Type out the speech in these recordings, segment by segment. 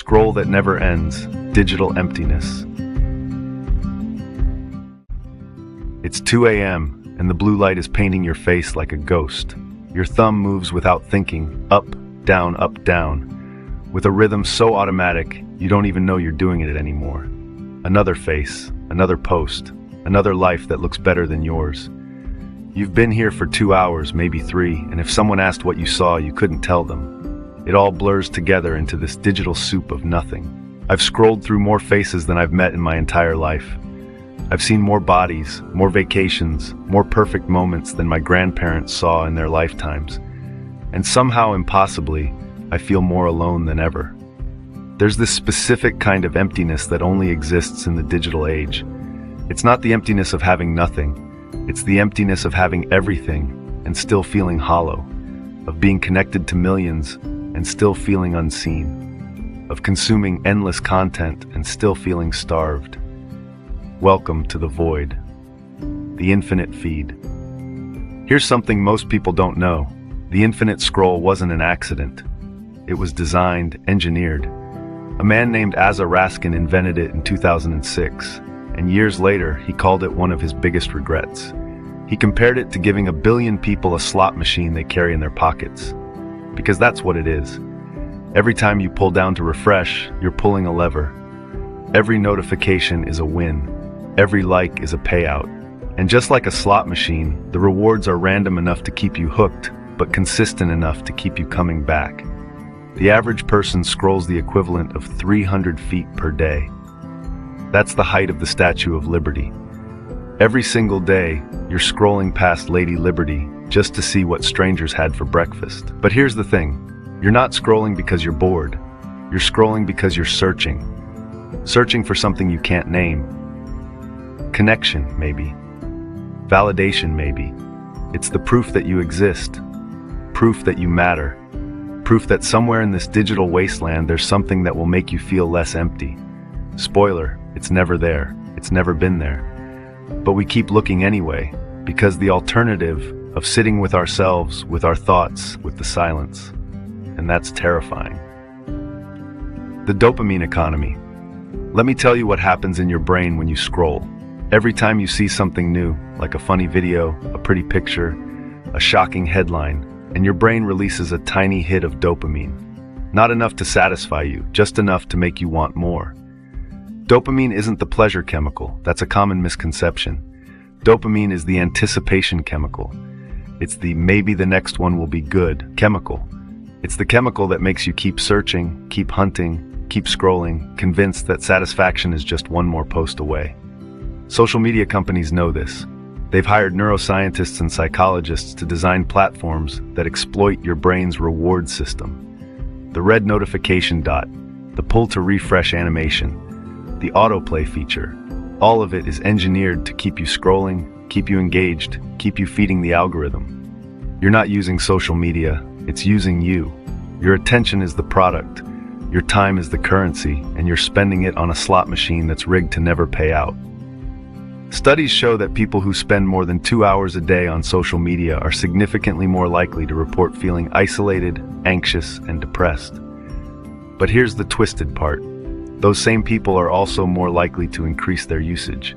scroll that never ends, digital emptiness. It's 2 a.m., and the blue light is painting your face like a ghost. Your thumb moves without thinking, up, down, with a rhythm so automatic, you don't even know you're doing it anymore. Another face, another post, another life that looks better than yours. You've been here for 2 hours, maybe 3, and if someone asked what you saw, you couldn't tell them. It all blurs together into this digital soup of nothing. I've scrolled through more faces than I've met in my entire life. I've seen more bodies, more vacations, more perfect moments than my grandparents saw in their lifetimes. And somehow, impossibly, I feel more alone than ever. There's this specific kind of emptiness that only exists in the digital age. It's not the emptiness of having nothing. It's the emptiness of having everything and still feeling hollow, of being connected to millions and still feeling unseen, of consuming endless content and still feeling starved. Welcome to the void, the infinite feed. Here's something most people don't know. The infinite scroll wasn't an accident. It was designed, engineered. A man named Asa Raskin invented it in 2006, and years later, he called it one of his biggest regrets. He compared it to giving 1 billion people a slot machine they carry in their pockets. Because that's what it is. Every time you pull down to refresh, you're pulling a lever. Every notification is a win. Every like is a payout. And just like a slot machine, the rewards are random enough to keep you hooked, but consistent enough to keep you coming back. The average person scrolls the equivalent of 300 feet per day. That's the height of the Statue of Liberty. Every single day, you're scrolling past Lady Liberty just to see what strangers had for breakfast. But here's the thing, you're not scrolling because you're bored. You're scrolling because you're searching. Searching for something you can't name. Connection, maybe. Validation, maybe. It's the proof that you exist. Proof that you matter. Proof that somewhere in this digital wasteland there's something that will make you feel less empty. Spoiler, it's never there. It's never been there. But we keep looking anyway, because the alternative of sitting with ourselves, with our thoughts, with the silence. And that's terrifying. The dopamine economy. Let me tell you what happens in your brain when you scroll. Every time you see something new, like a funny video, a pretty picture, a shocking headline, and your brain releases a tiny hit of dopamine. Not enough to satisfy you, just enough to make you want more. Dopamine isn't the pleasure chemical. That's a common misconception. Dopamine is the anticipation chemical. It's the maybe the next one will be good chemical. It's the chemical that makes you keep searching, keep hunting, keep scrolling, convinced that satisfaction is just one more post away. Social media companies know this. They've hired neuroscientists and psychologists to design platforms that exploit your brain's reward system. The red notification dot, the pull to refresh animation, the autoplay feature, all of it is engineered to keep you scrolling, keep you engaged, keep you feeding the algorithm. You're not using social media, it's using you. Your attention is the product, your time is the currency, and you're spending it on a slot machine that's rigged to never pay out. Studies show that people who spend more than 2 hours a day on social media are significantly more likely to report feeling isolated, anxious, and depressed. But here's the twisted part. Those same people are also more likely to increase their usage.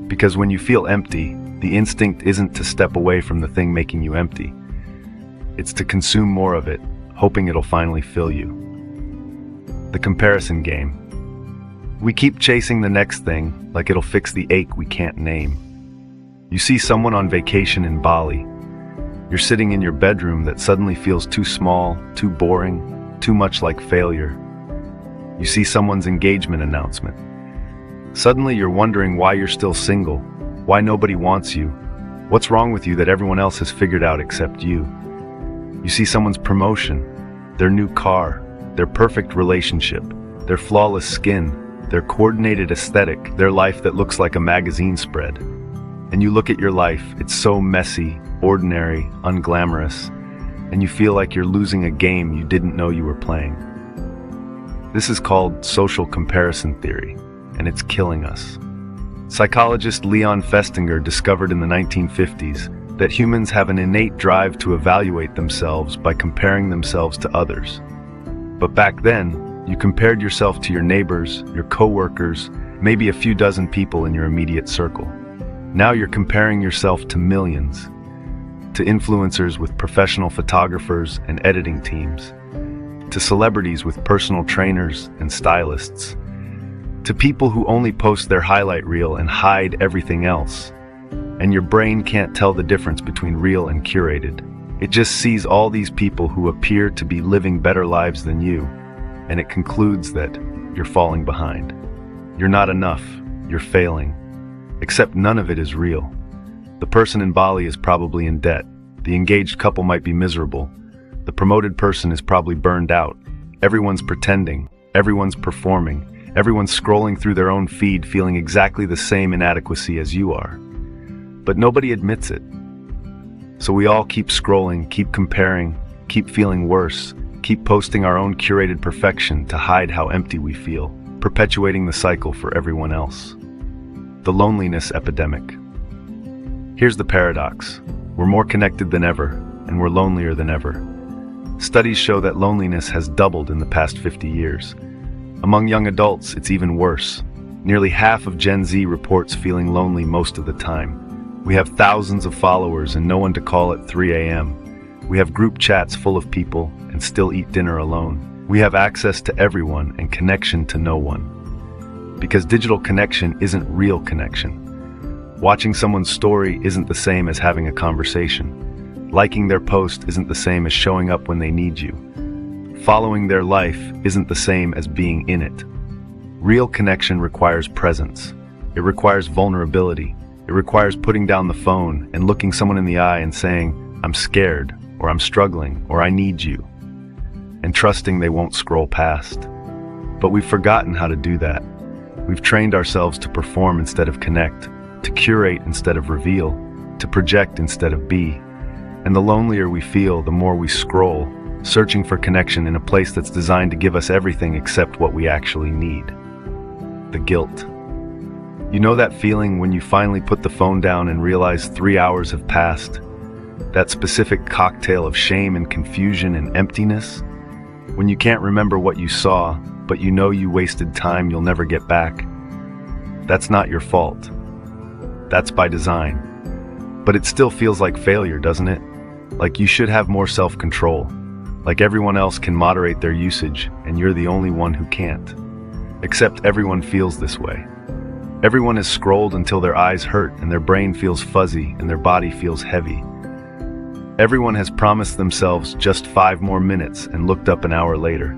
Because when you feel empty, the instinct isn't to step away from the thing making you empty. It's to consume more of it, hoping it'll finally fill you. The comparison game. We keep chasing the next thing like it'll fix the ache we can't name. You see someone on vacation in Bali. You're sitting in your bedroom that suddenly feels too small, too boring, too much like failure. You see someone's engagement announcement. Suddenly you're wondering why you're still single, why nobody wants you, what's wrong with you that everyone else has figured out except you. You see someone's promotion, their new car, their perfect relationship, their flawless skin, their coordinated aesthetic, their life that looks like a magazine spread. And you look at your life, it's so messy, ordinary, unglamorous, and you feel like you're losing a game you didn't know you were playing. This is called social comparison theory, and it's killing us. Psychologist Leon Festinger discovered in the 1950s that humans have an innate drive to evaluate themselves by comparing themselves to others. But back then, You compared yourself to your neighbors, your coworkers, maybe a few dozen people in your immediate circle. Now you're comparing yourself to millions, to influencers with professional photographers and editing teams, to celebrities with personal trainers and stylists, to people who only post their highlight reel and hide everything else. And your brain can't tell the difference between real and curated. It just sees all these people who appear to be living better lives than you, and it concludes that you're falling behind. You're not enough, you're failing. Except none of it is real. The person in Bali is probably in debt. The engaged couple might be miserable. The promoted person is probably burned out. Everyone's pretending. Everyone's performing. Everyone's scrolling through their own feed feeling exactly the same inadequacy as you are. But nobody admits it. So we all keep scrolling, keep comparing, keep feeling worse, keep posting our own curated perfection to hide how empty we feel, perpetuating the cycle for everyone else. The loneliness epidemic. Here's the paradox. We're more connected than ever, and we're lonelier than ever. Studies show that loneliness has doubled in the past 50 years. Among young adults, it's even worse. Nearly half of Gen Z reports feeling lonely most of the time. We have thousands of followers and no one to call at 3 a.m. We have group chats full of people and still eat dinner alone. We have access to everyone and connection to no one. Because digital connection isn't real connection. Watching someone's story isn't the same as having a conversation. Liking their post isn't the same as showing up when they need you. Following their life isn't the same as being in it. Real connection requires presence. It requires vulnerability. It requires putting down the phone and looking someone in the eye and saying, "I'm scared," or "I'm struggling," or "I need you," and trusting they won't scroll past. But we've forgotten how to do that. We've trained ourselves to perform instead of connect, to curate instead of reveal, to project instead of be. And the lonelier we feel, the more we scroll, searching for connection in a place that's designed to give us everything except what we actually need. The guilt. You know that feeling when you finally put the phone down and realize 3 hours have passed? That specific cocktail of shame and confusion and emptiness? When you can't remember what you saw, but you know you wasted time you'll never get back? That's not your fault. That's by design. But it still feels like failure, doesn't it? Like you should have more self-control. Like everyone else can moderate their usage, and you're the only one who can't. Except everyone feels this way. Everyone has scrolled until their eyes hurt and their brain feels fuzzy and their body feels heavy. Everyone has promised themselves just 5 more minutes and looked up an hour later.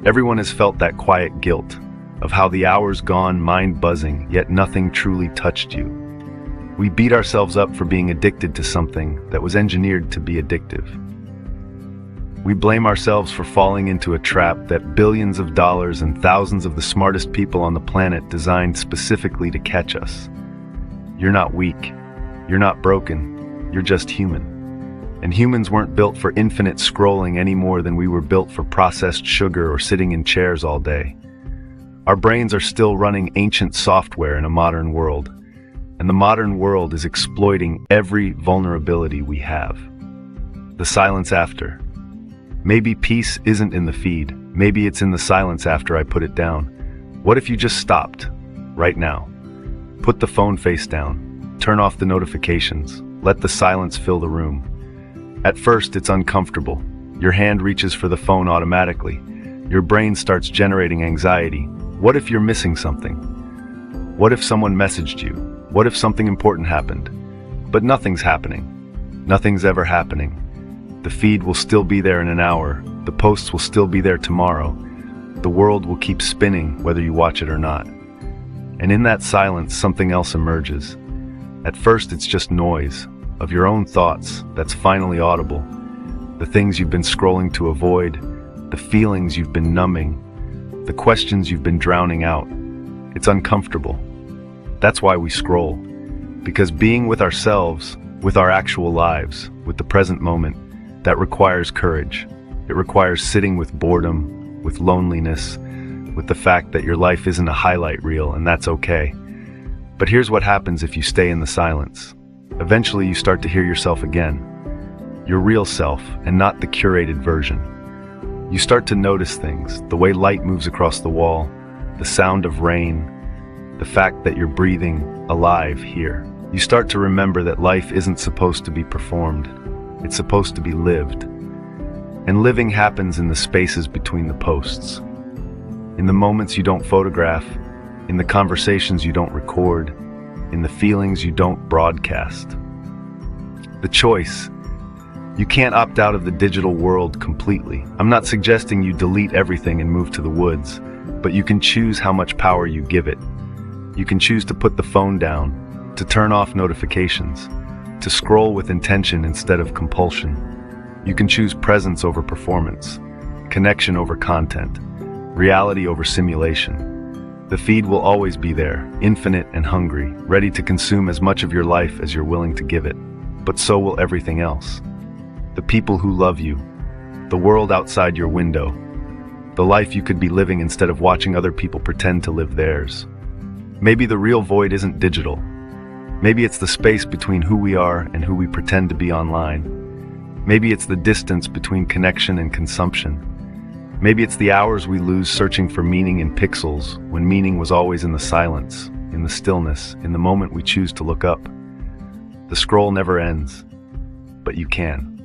Everyone has felt that quiet guilt of how the hours gone mind buzzing, yet nothing truly touched you. We beat ourselves up for being addicted to something that was engineered to be addictive. We blame ourselves for falling into a trap that billions of dollars and thousands of the smartest people on the planet designed specifically to catch us. You're not weak. You're not broken. You're just human. And humans weren't built for infinite scrolling any more than we were built for processed sugar or sitting in chairs all day. Our brains are still running ancient software in a modern world, and the modern world is exploiting every vulnerability we have. The silence after. Maybe peace isn't in the feed. Maybe it's in the silence after I put it down. What if you just stopped, right now? Put the phone face down. Turn off the notifications. Let the silence fill the room. At first, it's uncomfortable. Your hand reaches for the phone automatically. Your brain starts generating anxiety. What if you're missing something? What if someone messaged you? What if something important happened? But nothing's happening. Nothing's ever happening. The feed will still be there in an hour. The posts will still be there tomorrow. The world will keep spinning whether you watch it or not. And in that silence, something else emerges. At first, it's just noise of your own thoughts that's finally audible. The things you've been scrolling to avoid, the feelings you've been numbing, the questions you've been drowning out. It's uncomfortable. That's why we scroll. Because being with ourselves, with our actual lives, with the present moment, that requires courage. It requires sitting with boredom, with loneliness, with the fact that your life isn't a highlight reel, and that's okay. But here's what happens if you stay in the silence. Eventually you start to hear yourself again. Your real self, and not the curated version. You start to notice things, the way light moves across the wall, the sound of rain, the fact that you're breathing alive here. You start to remember that life isn't supposed to be performed. It's supposed to be lived. And living happens in the spaces between the posts. In the moments you don't photograph, in the conversations you don't record, in the feelings you don't broadcast. The choice. You can't opt out of the digital world completely. I'm not suggesting you delete everything and move to the woods, but you can choose how much power you give it. You can choose to put the phone down, to turn off notifications, to scroll with intention instead of compulsion. You can choose presence over performance, connection over content, reality over simulation. The feed will always be there, infinite and hungry, ready to consume as much of your life as you're willing to give it. But so will everything else. The people who love you, the world outside your window, the life you could be living instead of watching other people pretend to live theirs. Maybe the real void isn't digital. Maybe it's the space between who we are and who we pretend to be online. Maybe it's the distance between connection and consumption. Maybe it's the hours we lose searching for meaning in pixels when meaning was always in the silence, in the stillness, in the moment we choose to look up. The scroll never ends, but you can.